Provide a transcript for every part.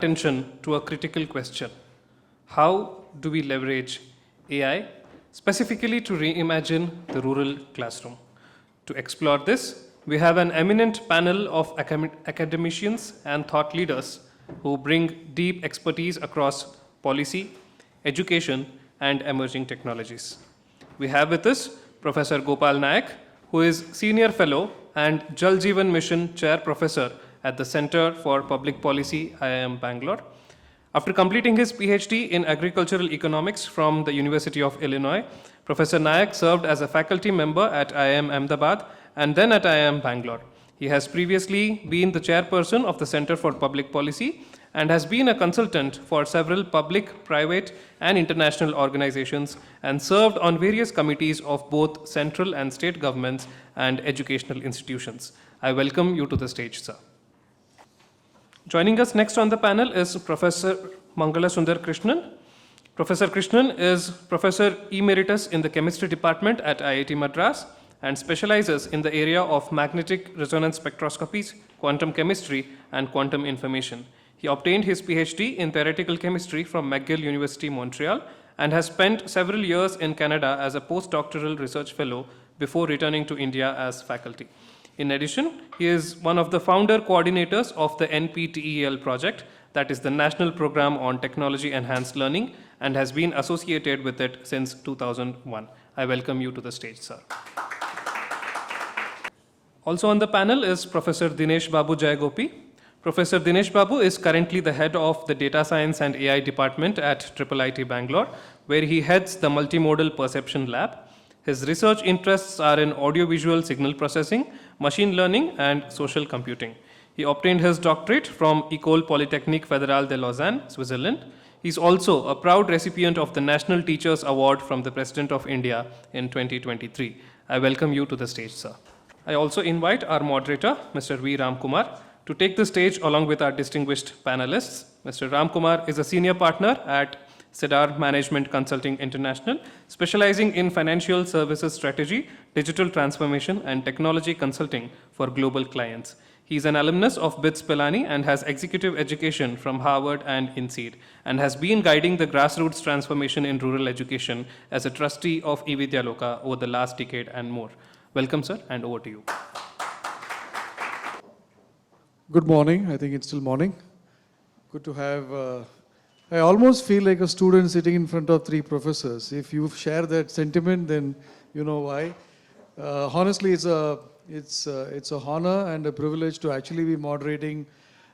attention to a critical question. How do we leverage AI specifically to reimagine the rural classroom? To explore this, we have an eminent panel of academicians and thought leaders who bring deep expertise across policy, education, and emerging technologies. We have with us Professor Gopal Nayak, who is Senior Fellow and Jal Jeevan Mission Chair Professor at the Center for Public Policy, IIM Bangalore. After completing his PhD in agricultural economics from the University of Illinois, Professor Nayak served as a faculty member at IIM Ahmedabad and then at IIM Bangalore. He has previously been the chairperson of the Center for Public Policy and has been a consultant for several public, private, and international organizations and served on various committees of both central and state governments and educational institutions. I welcome you to the stage, sir. Joining us next on the panel is Professor Mangala Sundar Krishnan. Professor Krishnan is Professor Emeritus in the Chemistry Department at IIT Madras and specializes in the area of magnetic resonance spectroscopies, quantum chemistry, and quantum information. He obtained his PhD in theoretical chemistry from McGill University, Montreal, and has spent several years in Canada as a postdoctoral research fellow before returning to India as faculty. In addition, he is one of the founder coordinators of the NPTEL project, that is the National Program on Technology Enhanced Learning, and has been associated with it since 2001. I welcome you to the stage, sir. Also on the panel is Professor Dinesh Babu Jayagopi. Professor Dinesh Babu is currently the head of the Data Science and AI Department at IIIT Bangalore, where he heads the Multimodal Perception Lab. His research interests are in audiovisual signal processing, machine learning, and social computing. He obtained his doctorate from École Polytechnique Fédérale de Lausanne, Switzerland. He is also a proud recipient of the National Teachers Award from the President of India in 2023. I welcome you to the stage, sir. I also invite our moderator, Mr. V. Ramkumar, to take the stage along with our distinguished panelists. Mr. Ramkumar is a senior partner at Cedar Management Consulting International, specializing in financial services strategy, digital transformation, and technology consulting for global clients. He is an alumnus of BITS Pilani and has executive education from Harvard and INSEAD, and has been guiding the grassroots transformation in rural education as a trustee of e-vidyaloka over the last decade and more. Welcome, sir, and over to you. Good morning. I think it's still morning. Good to have. I almost feel like a student sitting in front of three professors. If you share that sentiment, then you know why. Honestly, it's a honor and a privilege to actually be moderating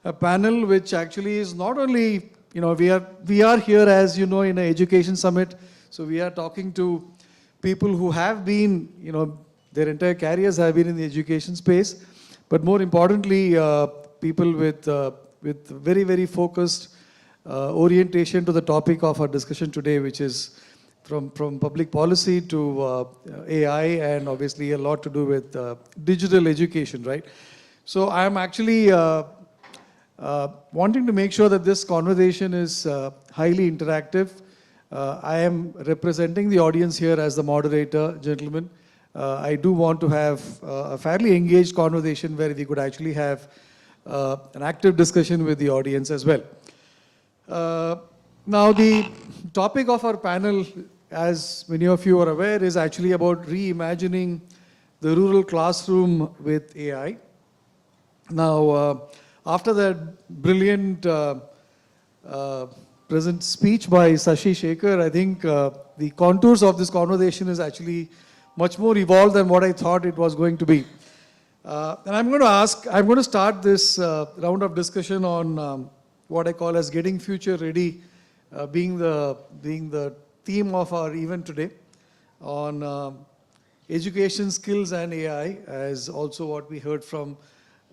a panel, which actually is not only, we are here, as you know, in an education summit. So we are talking to people who have been, their entire careers have been in the education space, but more importantly, people with very, very focused orientation to the topic of our discussion today, which is from public policy to AI, and obviously a lot to do with digital education, right? So I'm actually wanting to make sure that this conversation is highly interactive. I am representing the audience here as the moderator, gentlemen. I do want to have a fairly engaged conversation where we could actually have an active discussion with the audience as well. Now, the topic of our panel, as many of you are aware, is actually about reimagining the rural classroom with AI. Now, after that brilliant present speech by Sashi Shekhar, I think the contours of this conversation is actually much more evolved than what I thought it was going to be. And I'm going to start this round of discussion on what I call as getting future ready, being the theme of our event today, on education skills and AI, as also what we heard from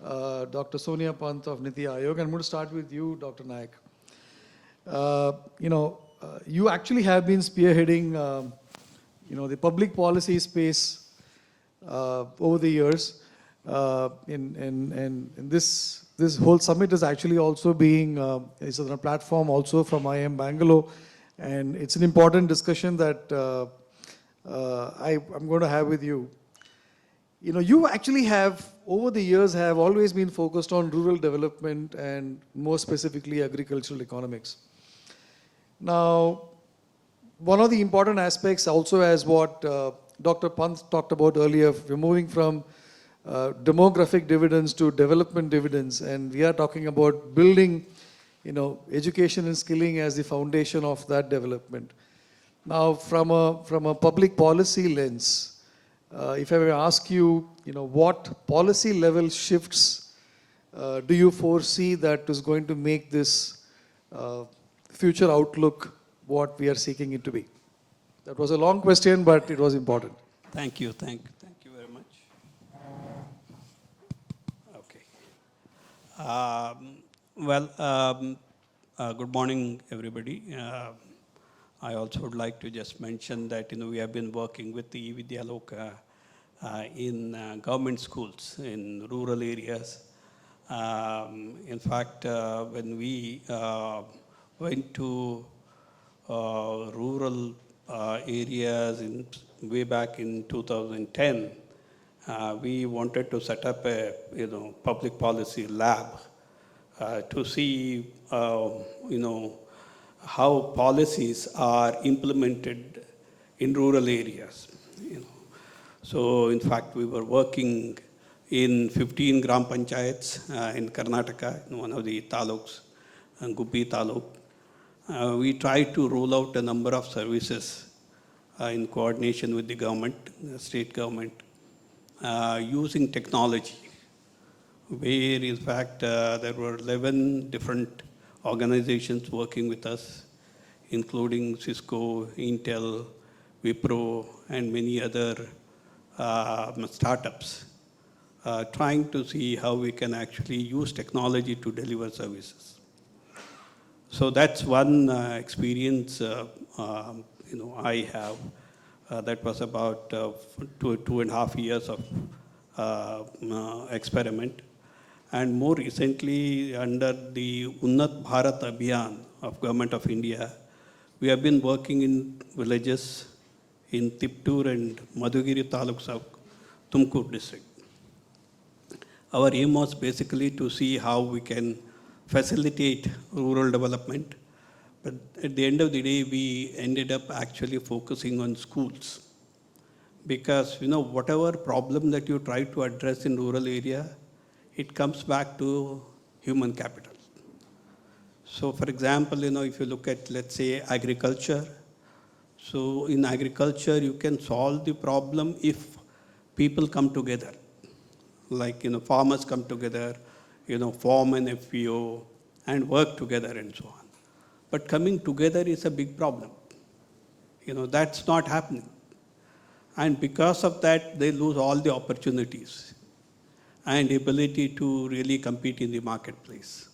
Dr. Sonia Pant of Niti Aayog. I'm going to start with you, Dr. Nayak. You actually have been spearheading, the public policy space over the years. In this whole summit is actually also being, it's on a platform also from IIM Bangalore, and it's an important discussion that I'm going to have with you. you actually have, over the years, have always been focused on rural development and more specifically agricultural economics. Now, one of the important aspects also, as what Dr. Pant talked about earlier, we're moving from demographic dividends to development dividends, and we are talking about building, education and skilling as the foundation of that development. Now, from a public policy lens, if I were to ask you, what policy level shifts do you foresee that is going to make this future outlook what we are seeking it to be? That was a long question, but it was important. Thank you very much. Okay. Good morning, everybody. I also would like to just mention that we have been working with the e-vidyaloka in government schools in rural areas. In fact, when we went to rural areas way back in 2010, we wanted to set up a public policy lab to see how policies are implemented in rural areas. So in fact, we were working in 15 gram panchayats in Karnataka, in one of the taluks, Gupi taluk. We tried to roll out a number of services in coordination with the government, the state government, using technology, where in fact there were 11 different organizations working with us, including Cisco, Intel, Wipro, and many other startups, trying to see how we can actually use technology to deliver services. So that's one experience I have. That was about 2.5 years of experiment. And more recently, under the Unnat Bharat Abhiyan of Government of India, we have been working in villages in Tiptur and Madhugiri taluks of Tumkur district. Our aim was basically to see how we can facilitate rural development. But at the end of the day, we ended up actually focusing on schools. Because, whatever problem that you try to address in rural area, it comes back to human capital. So for example, if you look at, let's say, agriculture. So in agriculture, you can solve the problem if people come together. Like, farmers come together, form an FPO and work together and so on. But coming together is a big problem. That's not happening. And because of that, they lose all the opportunities and ability to really compete in the marketplace.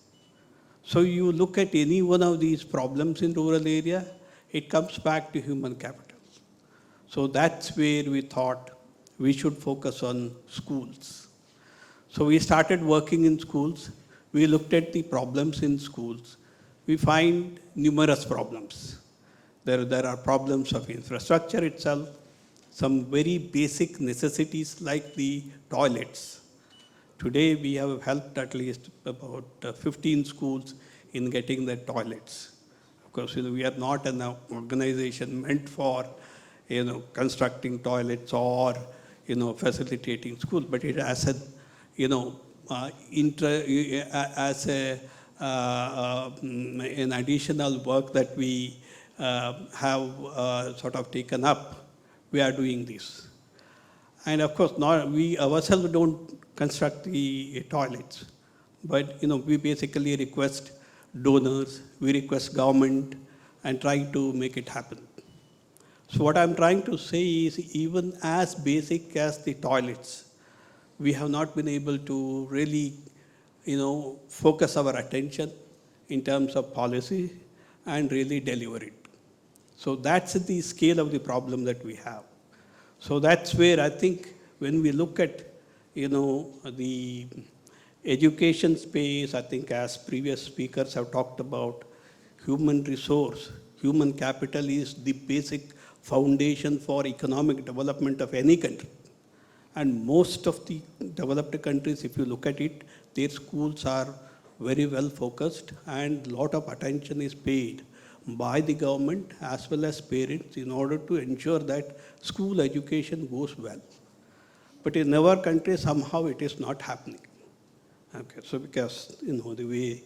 So you look at any one of these problems in rural area, it comes back to human capital. So that's where we thought we should focus on schools. So we started working in schools. We looked at the problems in schools. We find numerous problems. There are problems of infrastructure itself, some very basic necessities like the toilets. Today, we have helped at least about 15 schools in getting the toilets. Of course, we are not an organization meant for, constructing toilets or, facilitating schools, but it has an, as an additional work that we have sort of taken up. We are doing this. And of course, we ourselves don't construct the toilets. But we basically request donors, we request government, and try to make it happen. So what I'm trying to say is, even as basic as the toilets, we have not been able to really, focus our attention in terms of policy and really deliver it. So that's the scale of the problem that we have. So that's where I think when we look at the education space, I think as previous speakers have talked about, human resource, human capital is the basic foundation for economic development of any country. And most of the developed countries, if you look at it, their schools are very well focused and a lot of attention is paid by the government as well as parents in order to ensure that school education goes well. But in our country, somehow it is not happening. Okay, so because, the way,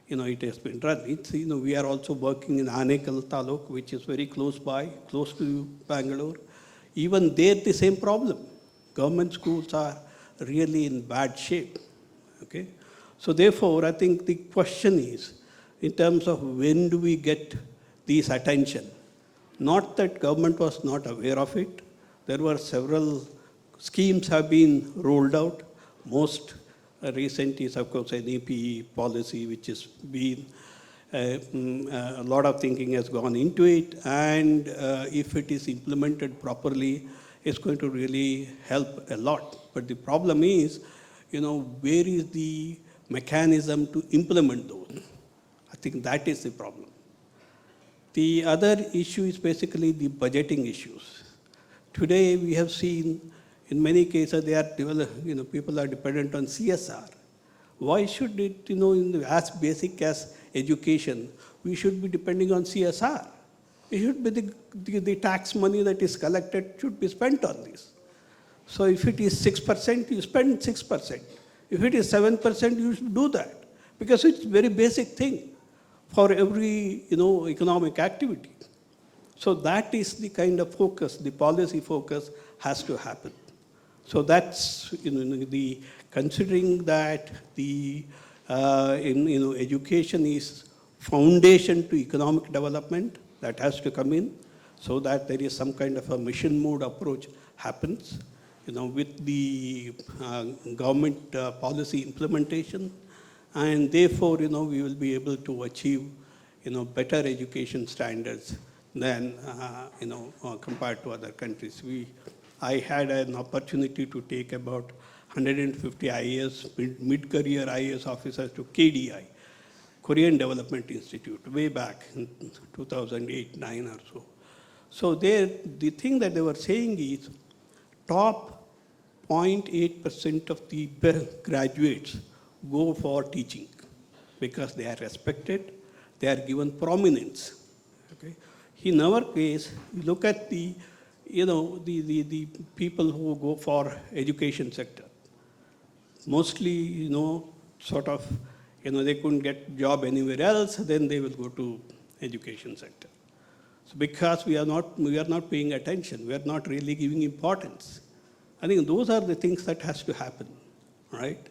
it has been run, it's, we are also working in Anekal Taluk, which is very close by, close to Bangalore. Even there, the same problem. Government schools are really in bad shape. Okay? So therefore, I think the question is, in terms of when do we get this attention? Not that government was not aware of it. There were several schemes have been rolled out. Most recent is, of course, an NEP policy, which has been, a lot of thinking has gone into it. And if it is implemented properly, it's going to really help a lot. But the problem is, where is the mechanism to implement those? I think that is the problem. The other issue is basically the budgeting issues. Today, we have seen in many cases they are people are dependent on CSR. Why should it, as basic as education, we should be depending on CSR? It should be the tax money that is collected should be spent on this. So if it is 6%, you spend 6%. If it is 7%, you should do that. Because it's a very basic thing for every, economic activity. So that is the kind of focus, the policy focus has to happen. So that's, the considering that the, education is foundation to economic development, that has to come in so that there is some kind of a mission mode approach happens, with the government policy implementation. And therefore, we will be able to achieve, better education standards than, compared to other countries. I had an opportunity to take about 150 IAS, mid-career IAS officers to KDI, Korean Development Institute, way back in 2008-9 or so. So the thing that they were saying is top 0.8% of the graduates go for teaching because they are respected, they are given prominence. Okay? In our case, we look at the people who go for education sector. Mostly, sort of, they couldn't get job anywhere else, then they will go to education sector. So because we are not paying attention, we are not really giving importance. I think those are the things that has to happen, right?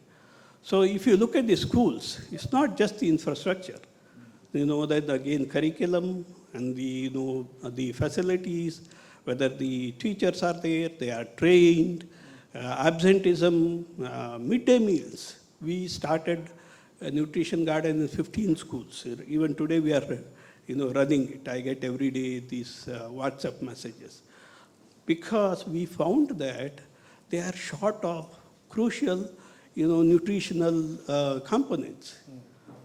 So if you look at the schools, it's not just the infrastructure. That again, curriculum and the facilities, whether the teachers are there, they are trained, absenteeism, midday meals. We started a nutrition garden in 15 schools. Even today we are running it. I get every day these WhatsApp messages. Because we found that they are short of crucial nutritional components.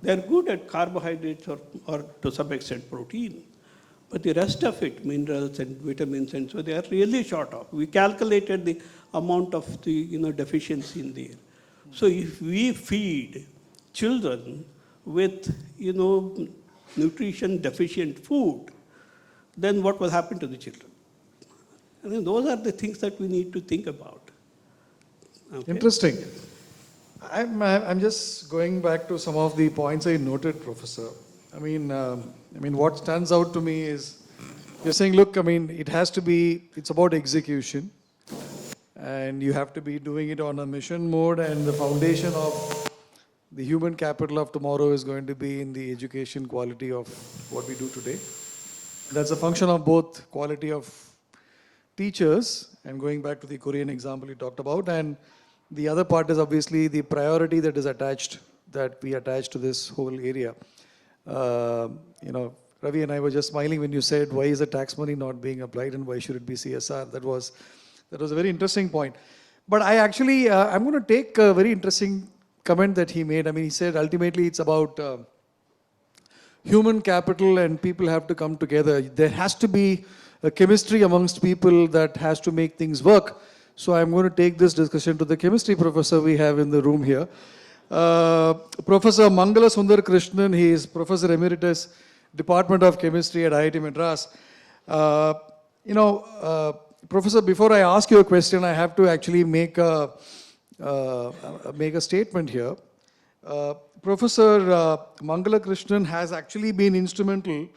They're good at carbohydrates or to some extent protein. But the rest of it, minerals and vitamins, and so they are really short of. We calculated the amount of the deficiency in there. So if we feed children with nutrition deficient food, then what will happen to the children? I think those are the things that we need to think about. Okay? Interesting. I'm just going back to some of the points I noted, Professor. I mean, what stands out to me is you're saying, look, it has to be, it's about execution, and you have to be doing it on a mission mode, and the foundation of the human capital of tomorrow is going to be in the education quality of what we do today. That's a function of both quality of teachers, and going back to the Korean example you talked about, and the other part is obviously the priority that is attached, that we attach to this whole area. Ravi and I were just smiling when you said, why is the tax money not being applied and why should it be CSR? That was a very interesting point. But I actually, I'm going to take a very interesting comment that he made. He said ultimately it's about human capital and people have to come together. There has to be a chemistry amongst people that has to make things work. So I'm going to take this discussion to the chemistry professor we have in the room here. Professor Mangala Sundar Krishnan, he is Professor Emeritus, Department of Chemistry at IIT Madras. Professor, before I ask you a question, I have to actually make a statement here. Professor Mangala Krishnan has actually been instrumental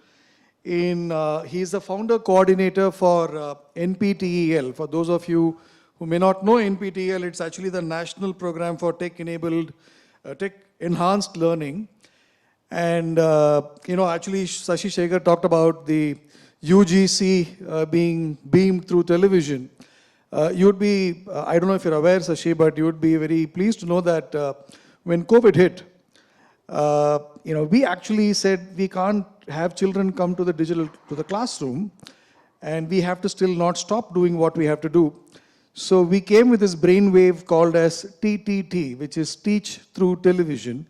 in, he is the founder coordinator for NPTEL. For those of you who may not know NPTEL, it's actually the National Program for Tech-Enabled, Tech-Enhanced Learning. And, actually Sashi Shekhar talked about the UGC being beamed through television. You'd be, I don't know if you're aware, Sashi, but you would be very pleased to know that when COVID hit, we actually said we can't have children come to the classroom, and we have to still not stop doing what we have to do. So we came with this brainwave called as TTT, which is Teach Through Television.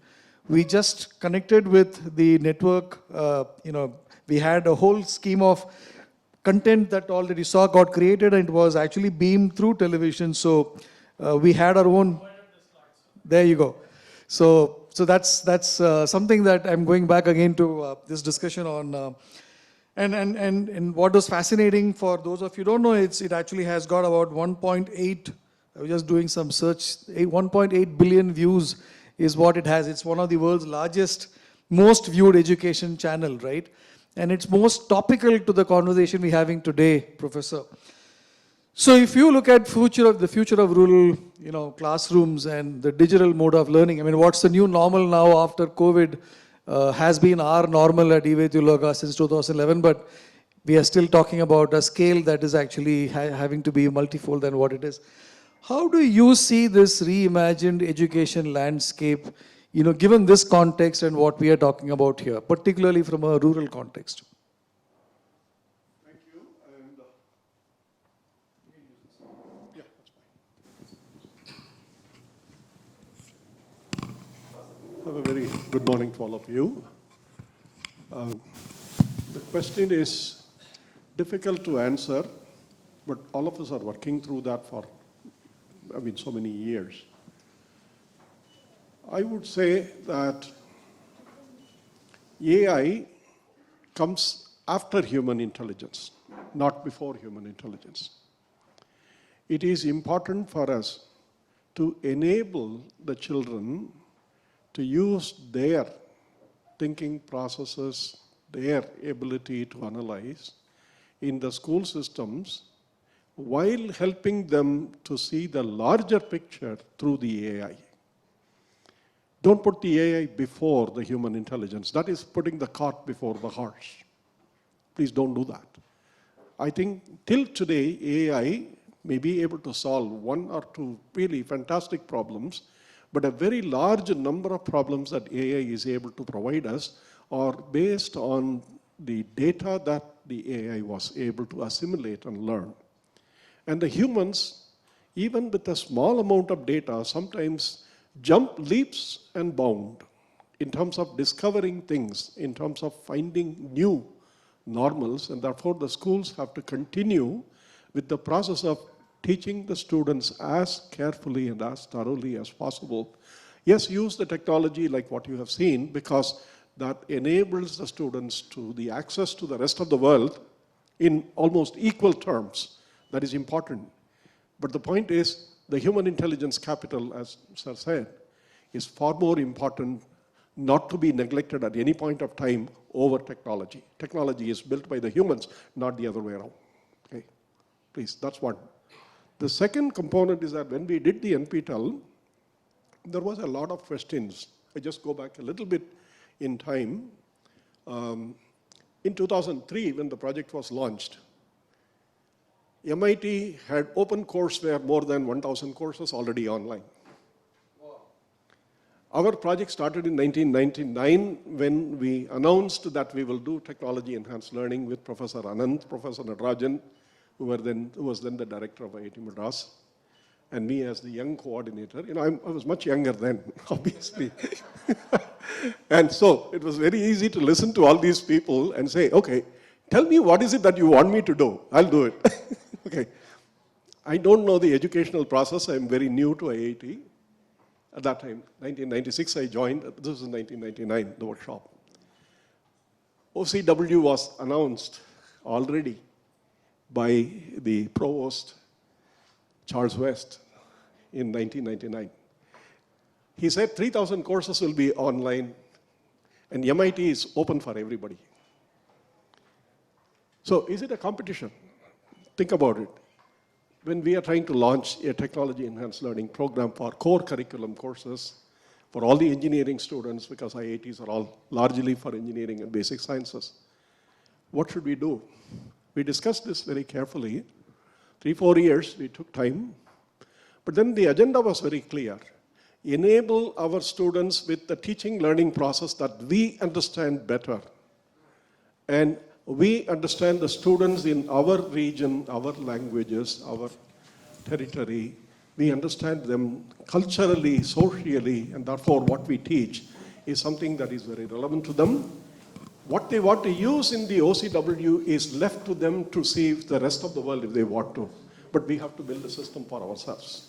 We just connected with the network, we had a whole scheme of content that already saw got created, and it was actually beamed through television. So we had our own, there you go. So that's something that I'm going back again to this discussion on. And what was fascinating for those of you who don't know, it actually has got about 1.8, I was just doing some search, 1.8 billion views is what it has. It's one of the world's largest, most viewed education channel, right? And it's most topical to the conversation we're having today, Professor. So if you look at the future of rural, classrooms and the digital mode of learning, I mean, what's the new normal now after COVID has been our normal at e-vidyaloka since 2011, but we are still talking about a scale that is actually having to be multifold than what it is. How do you see this reimagined education landscape, given this context and what we are talking about here, particularly from a rural context? Thank you. And yeah, that's fine. Have a very good morning to all of you. The question is difficult to answer, but all of us are working through that for, so many years. I would say that AI comes after human intelligence, not before human intelligence. It is important for us to enable the children to use their thinking processes, their ability to analyze in the school systems while helping them to see the larger picture through the AI. Don't put the AI before the human intelligence. That is putting the cart before the horse. Please don't do that. I think till today, AI may be able to solve one or two really fantastic problems, but a very large number of problems that AI is able to provide us are based on the data that the AI was able to assimilate and learn. And the humans, even with a small amount of data, sometimes jump leaps and bound in terms of discovering things, in terms of finding new normals, and therefore the schools have to continue with the process of teaching the students as carefully and as thoroughly as possible. Yes, use the technology like what you have seen, because that enables the students to the access to the rest of the world in almost equal terms. That is important. But the point is, the human intelligence capital, as Sir said, is far more important, not to be neglected at any point of time over technology. Technology is built by the humans, not the other way around. Okay, please, that's one. The second component is that when we did the NPTEL, there was a lot of questions. I just go back a little bit in time. In 2003, when the project was launched, MIT had open courseware, more than 1,000 courses already online. Wow. Our project started in 1999 when we announced that we will do technology-enhanced learning with Professor Anand, Professor Natarajan, who was then the director of IIT Madras, and me as the young coordinator. I was much younger then, obviously. And so it was very easy to listen to all these people and say, okay, tell me what is it that you want me to do? I'll do it. Okay. I don't know the educational process. I'm very new to IIT. At that time, 1996, I joined. This was 1999, the workshop. OCW was announced already by the provost, Charles West, in 1999. He said 3,000 courses will be online, and MIT is open for everybody. So is it a competition? Think about it. When we are trying to launch a technology-enhanced learning program for core curriculum courses, for all the engineering students, because IITs are all largely for engineering and basic sciences, what should we do? We discussed this very carefully. 3-4 years, we took time. But then the agenda was very clear. Enable our students with the teaching learning process that we understand better. And we understand the students in our region, our languages, our territory. We understand them culturally, socially, and therefore what we teach is something that is very relevant to them. What they want to use in the OCW is left to them to see the rest of the world if they want to. But we have to build a system for ourselves.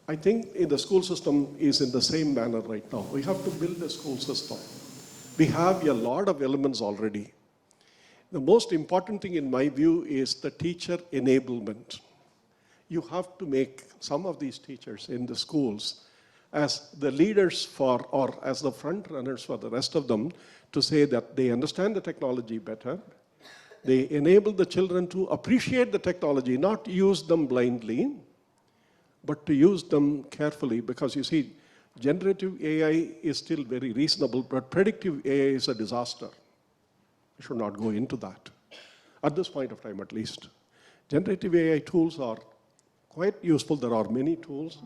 I think in the school system is in the same manner right now. We have to build a school system. We have a lot of elements already. The most important thing in my view is the teacher enablement. You have to make some of these teachers in the schools as the leaders for, or as the front runners for the rest of them, to say that they understand the technology better. They enable the children to appreciate the technology, not use them blindly, but to use them carefully, because you see, generative AI is still very reasonable, but predictive AI is a disaster. I should not go into that, at this point of time at least. Generative AI tools are quite useful. There are many tools.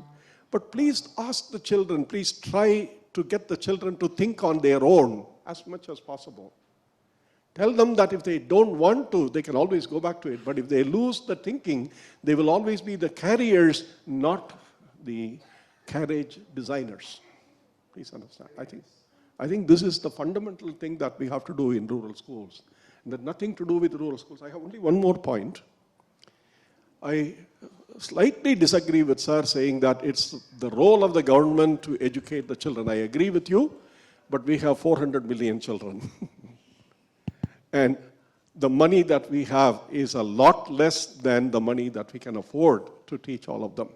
But please ask the children, please try to get the children to think on their own as much as possible. Tell them that if they don't want to, they can always go back to it. But if they lose the thinking, they will always be the carriers, not the carriage designers. Please understand. I think this is the fundamental thing that we have to do in rural schools. And that nothing to do with rural schools. I have only one more point. I slightly disagree with Sir saying that it's the role of the government to educate the children. I agree with you, but we have 400 million children. And the money that we have is a lot less than the money that we can afford to teach all of them.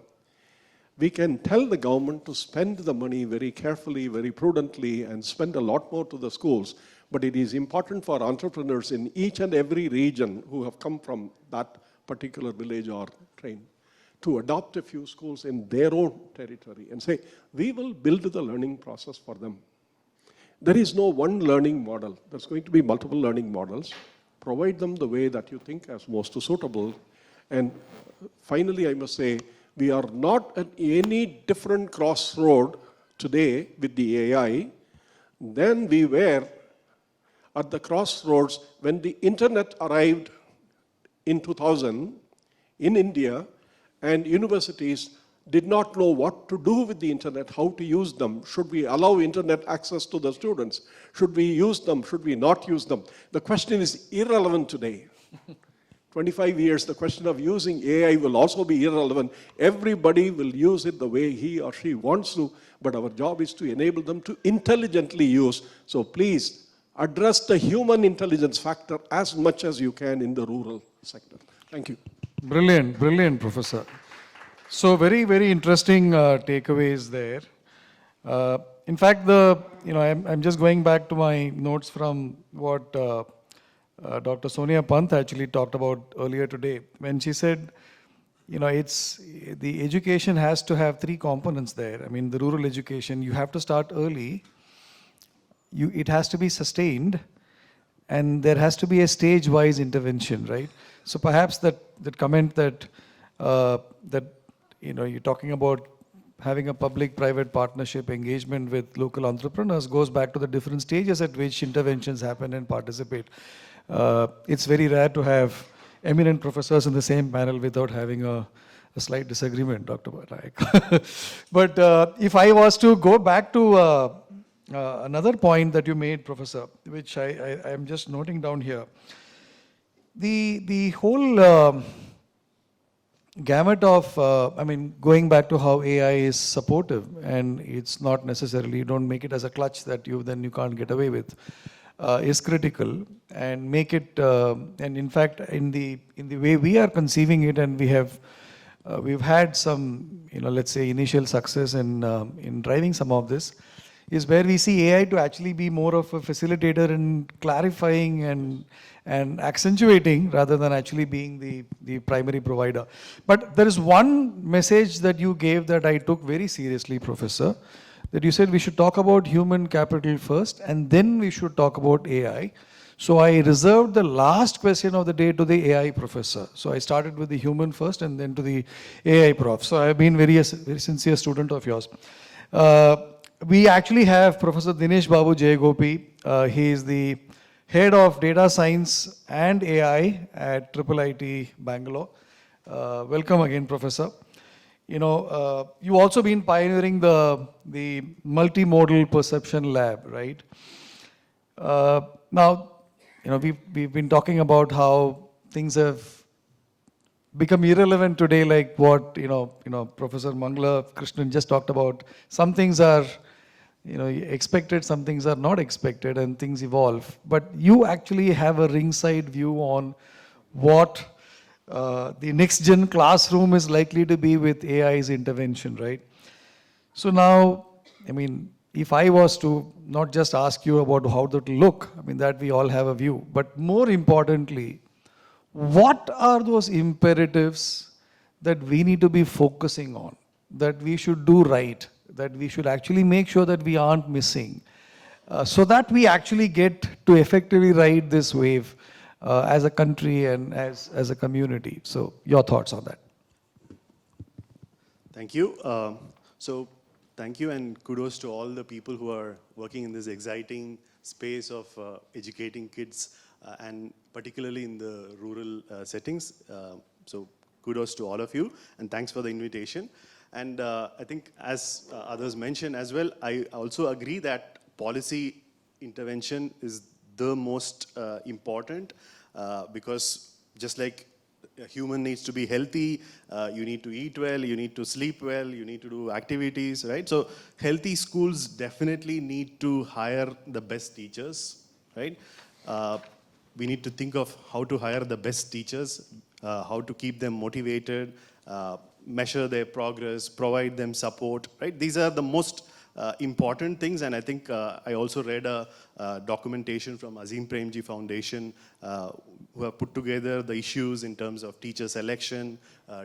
We can tell the government to spend the money very carefully, very prudently, and spend a lot more to the schools. But it is important for entrepreneurs in each and every region who have come from that particular village or train to adopt a few schools in their own territory and say, we will build the learning process for them. There is no one learning model. There's going to be multiple learning models. Provide them the way that you think is most suitable. And finally, I must say, we are not at any different crossroad today with the AI than we were at the crossroads when the internet arrived in 2000 in India, and universities did not know what to do with the internet, how to use them. Should we allow internet access to the students? Should we use them? Should we not use them? The question is irrelevant today. 25 years, the question of using AI will also be irrelevant. Everybody will use it the way he or she wants to, but our job is to enable them to intelligently use. So please, address the human intelligence factor as much as you can in the rural sector. Thank you. Brilliant, brilliant, Professor. So very, very interesting takeaways there. In fact, I'm just going back to my notes from what Dr. Sonia Pant actually talked about earlier today, when she said, it's the education has to have 3 components there. I mean, the rural education, you have to start early. It has to be sustained, and there has to be a stage-wise intervention, right? So perhaps that comment that you're talking about having a public-private partnership engagement with local entrepreneurs goes back to the different stages at which interventions happen and participate. It's very rare to have eminent professors in the same panel without having a slight disagreement, Dr. Nayak. But if I was to go back to another point that you made, Professor, which I am just noting down here, the whole gamut of, going back to how AI is supportive, and it's not necessarily, you don't make it as a clutch that then you can't get away with, is critical, and make it, and in fact, in the way we are conceiving it, and we've had some, let's say, initial success in driving some of this, is where we see AI to actually be more of a facilitator in clarifying and accentuating rather than actually being the primary provider. But there is one message that you gave that I took very seriously, Professor, that you said we should talk about human capital first and then we should talk about AI. So I reserved the last question of the day to the AI professor. So I started with the human first and then to the AI prof. So I've been very sincere student of yours. We actually have Professor Dinesh Babu Jayagopi. He is the head of data science and AI at IIIT Bangalore. Welcome again, Professor. You've also been pioneering the multimodal perception lab, right? Now, we've been talking about how things have become irrelevant today, like what Professor Mangala Krishnan just talked about. Some things are expected, some things are not expected, and things evolve. But you actually have a ringside view on what the next gen classroom is likely to be with AI's intervention, right? So now, if I was to not just ask you about how that look, that we all have a view, but more importantly, what are those imperatives that we need to be focusing on, that we should do right, that we should actually make sure that we aren't missing, so that we actually get to effectively ride this wave as a country and as a community. So your thoughts on that? Thank you. Thank you and kudos to all the people who are working in this exciting space of educating kids and particularly in the rural settings. So kudos to all of you and thanks for the invitation. And I think as others mentioned as well, I also agree that policy intervention is the most important because just like a human needs to be healthy, you need to eat well, you need to sleep well, you need to do activities, right? So healthy schools definitely need to hire the best teachers, right? We need to think of how to hire the best teachers, how to keep them motivated, measure their progress, provide them support, right? These are the most important things, and I think I also read a documentation from Azim Premji Foundation who have put together the issues in terms of teacher selection,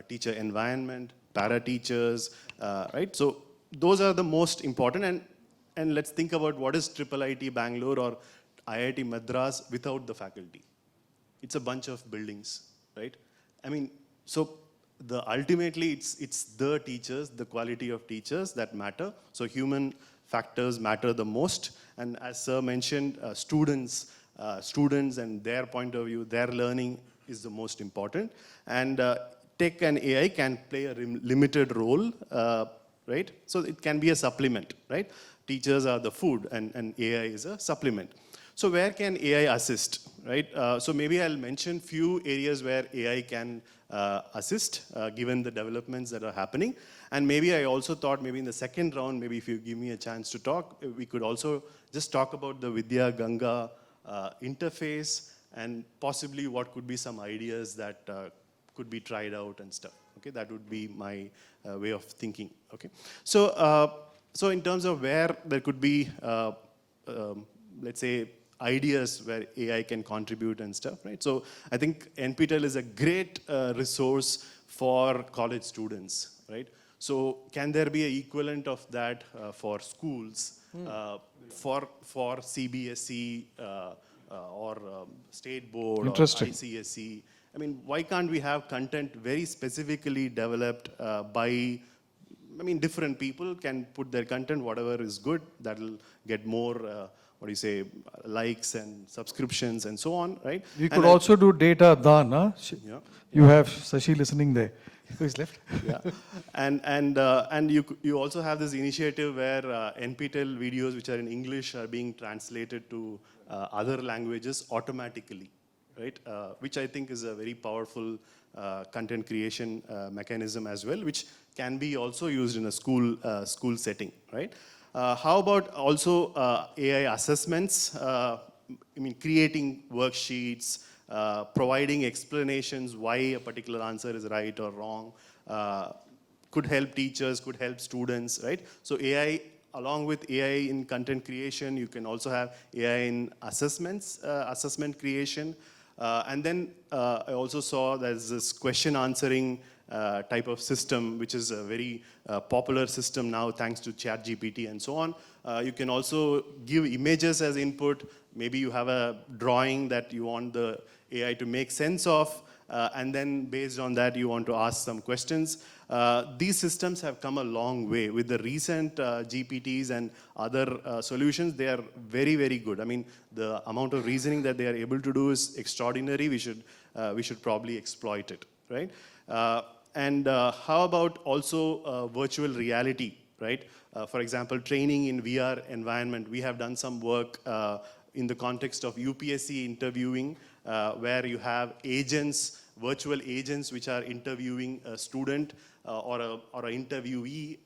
teacher environment, para-teachers, right? So those are the most important, and let's think about what is IIIT Bangalore or IIT Madras without the faculty. It's a bunch of buildings, right? So ultimately it's the teachers, the quality of teachers that matter. So human factors matter the most. And as Sir mentioned, students and their point of view, their learning is the most important. And tech and AI can play a limited role, right? So it can be a supplement, right? Teachers are the food and AI is a supplement. So where can AI assist, right? So maybe I'll mention few areas where AI can assist given the developments that are happening. And maybe I also thought maybe in the second round, maybe if you give me a chance to talk, we could also just talk about the Vidya Ganga interface and possibly what could be some ideas that could be tried out and stuff. Okay, that would be my way of thinking. Okay, so in terms of where there could be, let's say, ideas where AI can contribute and stuff, right? So I think NPTEL is a great resource for college students, right? So can there be an equivalent of that for schools, for CBSE or state board or ICSE? Why can't we have content very specifically developed by, different people can put their content, whatever is good, that'll get more likes and subscriptions and so on, right? We could also do data dhan, huh? Yeah. You have Sashi listening there. Who is left? Yeah, and you also have this initiative where NPTEL videos which are in English are being translated to other languages automatically, right? Which I think is a very powerful content creation mechanism as well, which can be also used in a school setting, right? How about also AI assessments? I mean, creating worksheets, providing explanations why a particular answer is right or wrong, could help teachers, could help students, right? So AI, along with AI in content creation, you can also have AI in assessments, assessment creation. And then I also saw there's this question answering type of system, which is a very popular system now thanks to ChatGPT and so on. You can also give images as input. Maybe you have a drawing that you want the AI to make sense of, and then based on that, you want to ask some questions. These systems have come a long way. With the recent GPTs and other solutions, they are very, very good. I mean, the amount of reasoning that they are able to do is extraordinary. We should probably exploit it, right? And how about also virtual reality, right? For example, training in VR environment. We have done some work in the context of UPSC interviewing, where you have agents, virtual agents, which are interviewing a student or an interviewee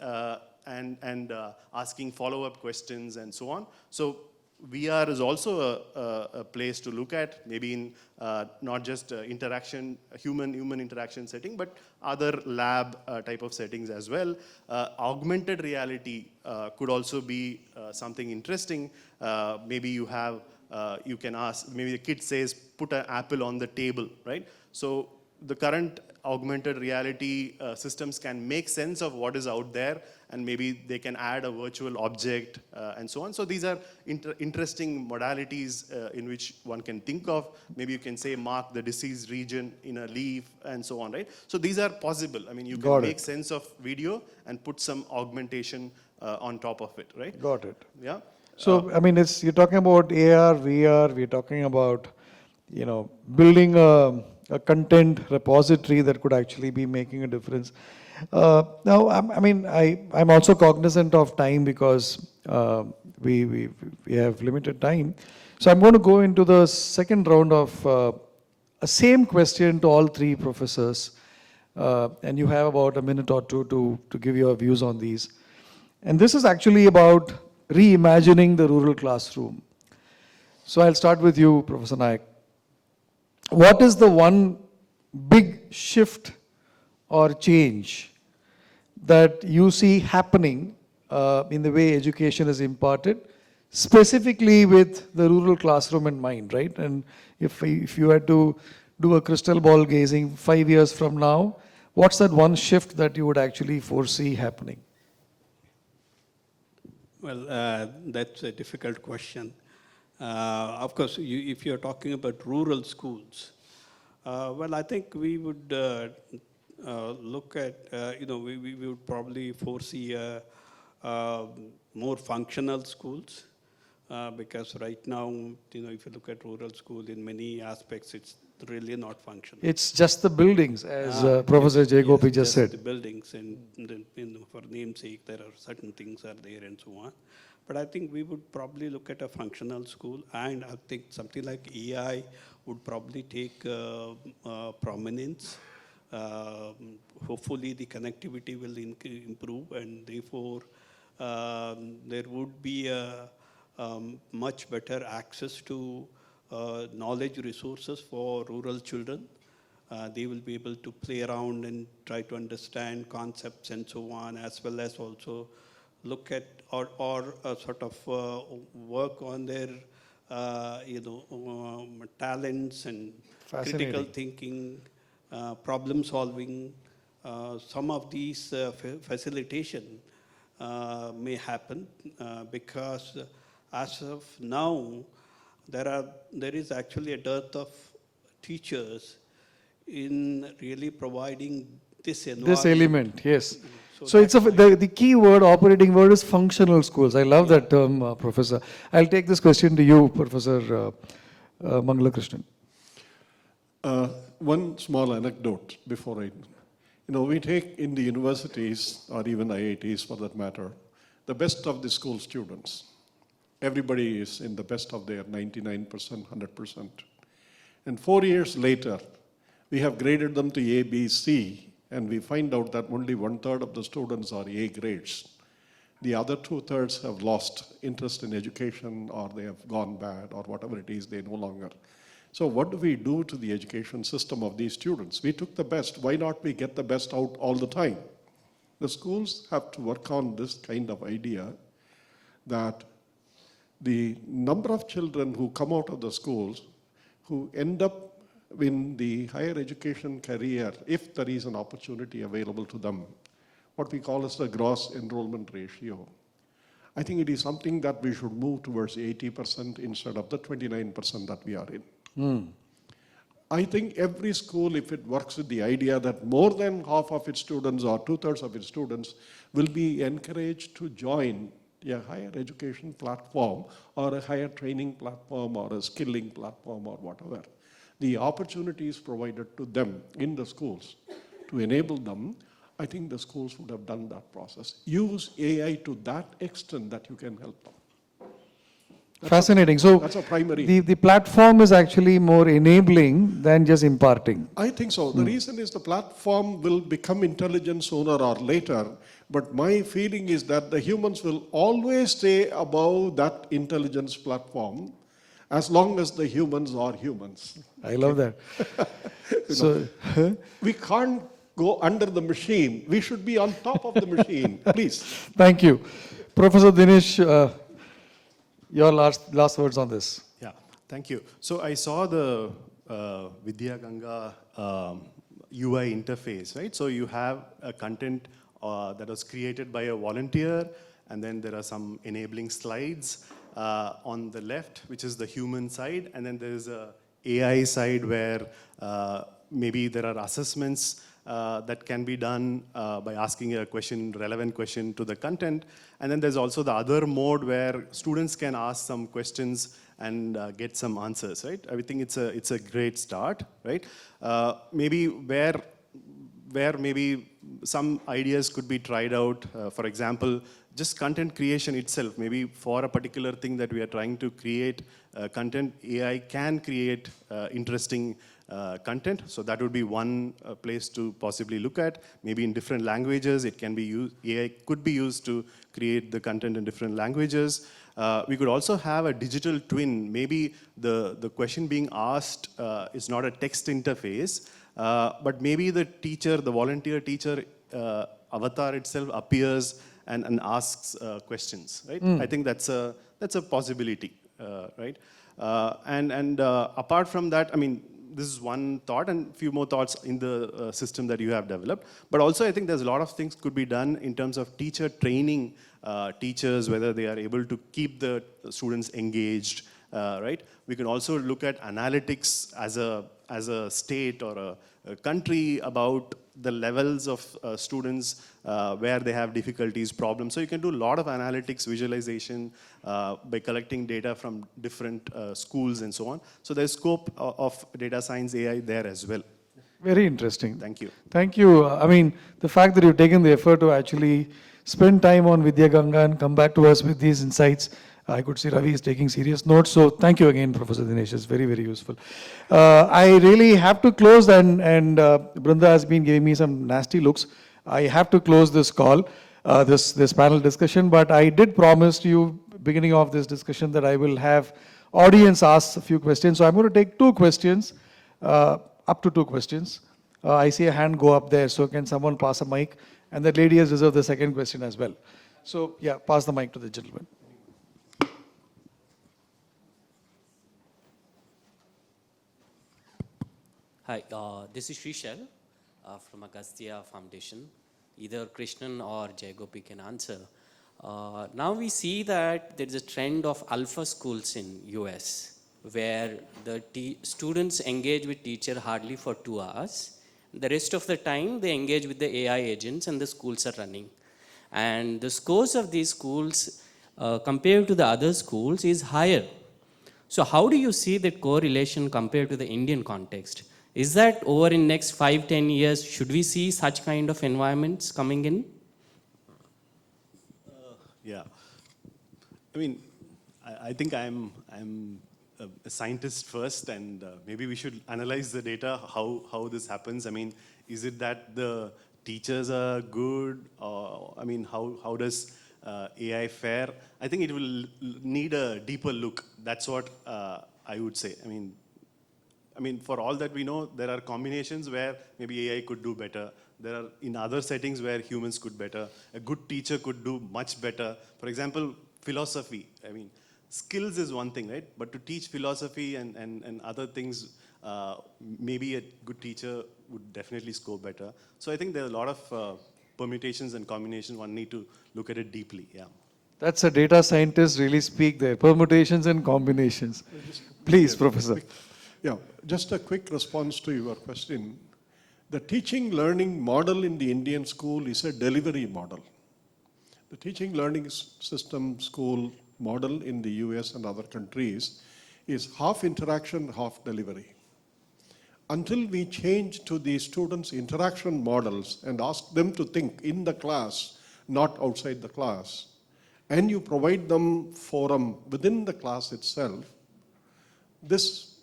and asking follow-up questions and so on. So VR is also a place to look at, maybe in not just interaction, human interaction setting, but other lab type of settings as well. Augmented reality could also be something interesting. Maybe you can ask, maybe the kid says, put an apple on the table, right? So the current augmented reality systems can make sense of what is out there, and maybe they can add a virtual object and so on. So these are interesting modalities in which one can think of. Maybe you can say mark the disease region in a leaf and so on, right? So these are possible. I mean, you can make sense of video and put some augmentation on top of it, right? Got it. Yeah. So, I mean, you're talking about AR, VR, we're talking about, building a content repository that could actually be making a difference. Now, I'm also cognizant of time because we have limited time. So I'm going to go into the second round of a same question to all three professors. And you have about a minute or two to give your views on these. And this is actually about reimagining the rural classroom. So I'll start with you, Professor Nayak. What is the one big shift or change that you see happening in the way education is imparted, specifically with the rural classroom in mind, right? And if you had to do a crystal ball gazing 5 years from now, what's that one shift that you would actually foresee happening? Well, that's a difficult question. Of course, if you're talking about rural schools, well, I think we would look at, we would probably foresee more functional schools, because right now, if you look at rural school in many aspects, it's really not functional. It's just the buildings, as Professor J. Gopi just said. The buildings, and for namesake, there are certain things are there and so on. But I think we would probably look at a functional school, and I think something like AI would probably take prominence. Hopefully the connectivity will improve, and therefore there would be a much better access to knowledge resources for rural children. They will be able to play around and try to understand concepts and so on, as well as also look at or sort of work on their talents and critical thinking, problem solving. Some of these facilitation may happen because as of now, there is actually a dearth of teachers in really providing this environment. This element, yes. So it's the key word, operating word is functional schools. I love that term, Professor. I'll take this question to you, Professor Mangalakrishnan. One small anecdote before we take in the universities, or even IITs for that matter, the best of the school students. Everybody is in the best of their 99%, 100%. And 4 years later, we have graded them to A, B, C, and we find out that only 1/3 of the students are A grades. The other 2/3 have lost interest in education, or they have gone bad, or whatever it is, they no longer. So what do we do to the education system of these students? We took the best. Why not we get the best out all the time? The schools have to work on this kind of idea that the number of children who come out of the schools who end up in the higher education career, if there is an opportunity available to them, what we call as the gross enrollment ratio. I think it is something that we should move towards 80% instead of the 29% that we are in. I think every school, if it works with the idea that more than half of its students or 2/3 of its students will be encouraged to join a higher education platform or a higher training platform or a skilling platform or whatever, the opportunities provided to them in the schools to enable them, I think the schools would have done that process. Use AI to that extent that you can help them. Fascinating. So That's a primary. the platform is actually more enabling than just imparting. I think so. The reason is the platform will become intelligent sooner or later, but my feeling is that the humans will always stay above that intelligence platform as long as the humans are humans. I love that. So, We can't go under the machine. We should be on top of the machine. Please. thank you. Professor Dinesh, your last words on this. Yeah, thank you. So I saw the Vidya Ganga UI interface, right? So you have a content that was created by a volunteer, and then there are some enabling slides on the left, which is the human side, and then there's a AI side where maybe there are assessments that can be done by asking a question, relevant question to the content. And then there's also the other mode where students can ask some questions and get some answers, right? I think it's a great start, right? Maybe where maybe some ideas could be tried out. For example, just content creation itself, maybe for a particular thing that we are trying to create content, AI can create interesting content. So that would be one place to possibly look at. Maybe in different languages, it can be used, AI could be used to create the content in different languages. We could also have a digital twin. Maybe the question being asked is not a text interface, but maybe the teacher, the volunteer teacher avatar itself appears and asks questions, right? I think that's a possibility, right? And apart from that, I mean, this is one thought and a few more thoughts in the system that you have developed. But also I think there's a lot of things could be done in terms of teacher training teachers, whether they are able to keep the students engaged, right? We can also look at analytics as a state or a country about the levels of students where they have difficulties, problems. So you can do a lot of analytics, visualization by collecting data from different schools and so on. So there's scope of data science AI there as well. Very interesting. Thank you. Thank you. I mean, the fact that you've taken the effort to actually spend time on Vidya Ganga and come back to us with these insights, I could see Ravi is taking serious notes. So thank you again, Professor Dinesh. It's very, very useful. I really have to close, and Brinda has been giving me some nasty looks. I have to close this call, this panel discussion, but I did promise you, beginning of this discussion, that I will have audience ask a few questions. So I'm going to take 2 questions, up to 2 questions. I see a hand go up there, so can someone pass a mic? And that lady has reserved the second question as well. So yeah, pass the mic to the gentleman. Hi, this is Shrishal from Agastya Foundation. Either Krishnan or Jaigopi can answer. Now we see that there is a trend of alpha schools in US where the students engage with teacher hardly for 2 hours. The rest of the time they engage with the AI agents and the schools are running. And the scores of these schools compared to the other schools is higher. So how do you see that correlation compared to the Indian context? Is that over in next 5-10 years, should we see such kind of environments coming in? Yeah, I mean, I think I'm a scientist first, and maybe we should analyze the data, how this happens. I mean, is it that the teachers are good? Or, I mean, how does AI fare? I think it will need a deeper look. That's what I would say. I mean, for all that we know, there are combinations where maybe AI could do better. There are in other settings where humans could better. A good teacher could do much better. For example, philosophy. I mean, skills is one thing, right? But to teach philosophy and other things, maybe a good teacher would definitely score better. So I think there are a lot of permutations and combinations. One need to look at it deeply. Yeah. That's a data scientist really speak there. Permutations and combinations. Please, Professor. Yeah, just a quick response to your question. The teaching learning model in the Indian school is a delivery model. The teaching learning system school model in the US and other countries is half interaction, half delivery. Until we change to the students' interaction models and ask them to think in the class, not outside the class, and you provide them forum within the class itself, this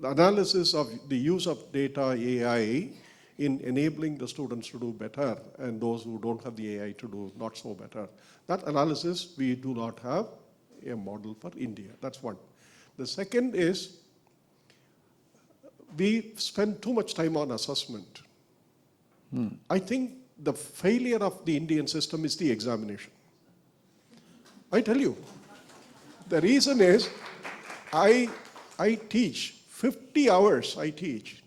analysis of the use of data AI in enabling the students to do better and those who don't have the AI to do not so better. That analysis, we do not have a model for India. That's one. The second is, we spend too much time on assessment. I think the failure of the Indian system is the examination. I tell you, the reason is, I teach 50 hours I teach.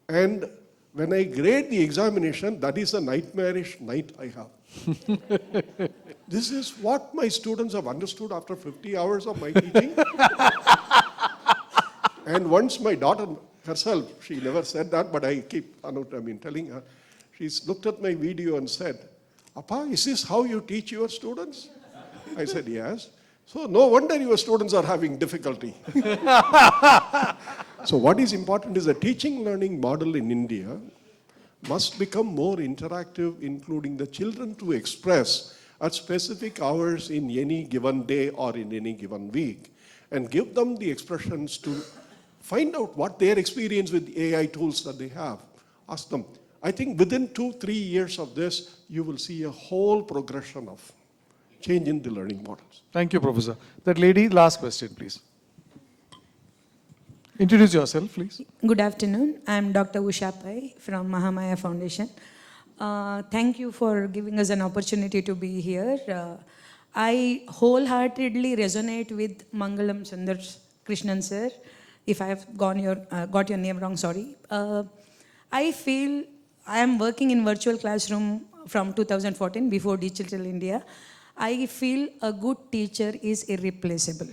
And when I grade the examination, that is a nightmarish night I have. This is what my students have understood after 50 hours of my teaching. And once my daughter herself, she never said that, but I keep telling her, she's looked at my video and said, "Appa, is this how you teach your students?" I said, "Yes." So no wonder your students are having difficulty. So what is important is the teaching learning model in India must become more interactive, including the children to express at specific hours in any given day or in any given week, and give them the expressions to find out what their experience with AI tools that they have. Ask them. I think within 2-3 years of this, you will see a whole progression of change in the learning models. Thank you, Professor. That lady, last question, please. Introduce yourself, please. Good afternoon. I'm Dr. Usha Pai from Mahamaya Foundation. Thank you for giving us an opportunity to be here. I wholeheartedly resonate with Mangalam Sundar Krishnan sir. If I have got your name wrong, sorry. I feel I am working in virtual classroom from 2014, before Digital India. I feel a good teacher is irreplaceable.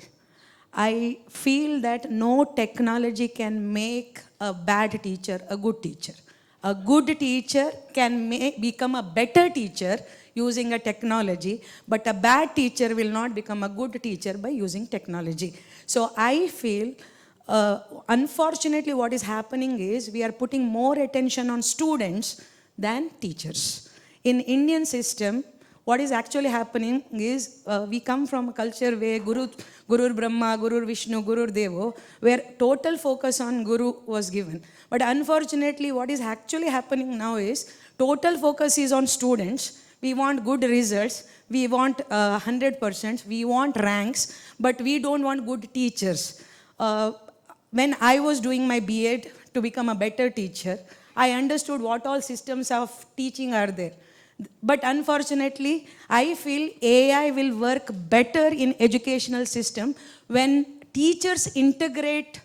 I feel that no technology can make a bad teacher a good teacher. A good teacher can become a better teacher using a technology, but a bad teacher will not become a good teacher by using technology. So I feel, unfortunately, what is happening is we are putting more attention on students than teachers. In Indian system, what is actually happening is we come from a culture where Guru Brahma, Guru Vishnu, Guru Devo, where total focus on Guru was given. But unfortunately, what is actually happening now is total focus is on students. We want good results. We want 100%. We want ranks, but we don't want good teachers. When I was doing my B.Ed to become a better teacher, I understood what all systems of teaching are there. But unfortunately, I feel AI will work better in educational system when teachers integrate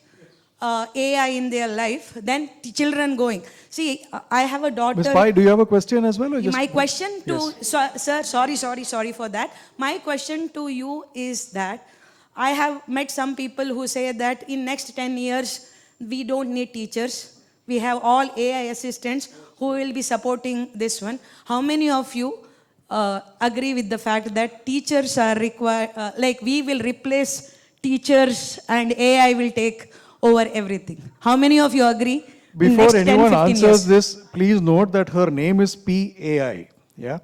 AI in their life than children going. See, I have a daughter. Ms. Pai, do you have a question as well? Or just my question to, yes. Sir, sorry for that. My question to you is that I have met some people who say that in next 10 years, we don't need teachers. We have all AI assistants who will be supporting this one. How many of you agree with the fact that teachers are required, like we will replace teachers and AI will take over everything? How many of you agree? Before anyone answers this, please note that her name is PAI. Yeah.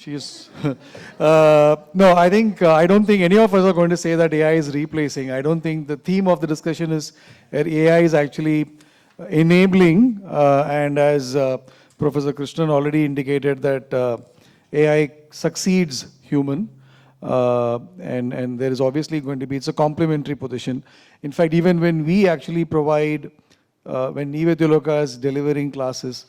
She is. No, I don't think any of us are going to say that AI is replacing. I don't think the theme of the discussion is that AI is actually enabling, and as Professor Krishnan already indicated that AI succeeds human, and there is obviously going to be, it's a complementary position. In fact, even when we actually provide, when e-vidyaloka is delivering classes,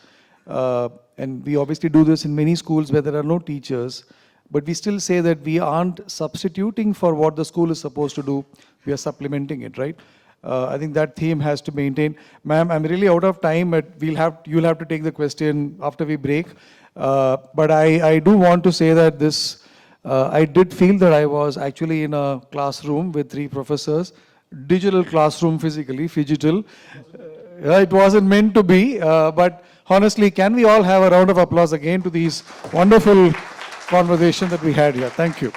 and we obviously do this in many schools where there are no teachers, but we still say that we aren't substituting for what the school is supposed to do, we are supplementing it, right? I think that theme has to maintain. Ma'am, I'm really out of time, but you'll have to take the question after we break. But I do want to say that this, I did feel that I was actually in a classroom with 3 professors, digital classroom physically, phygital. It wasn't meant to be, but honestly, can we all have a round of applause again to these wonderful conversations that we had here? Thank you.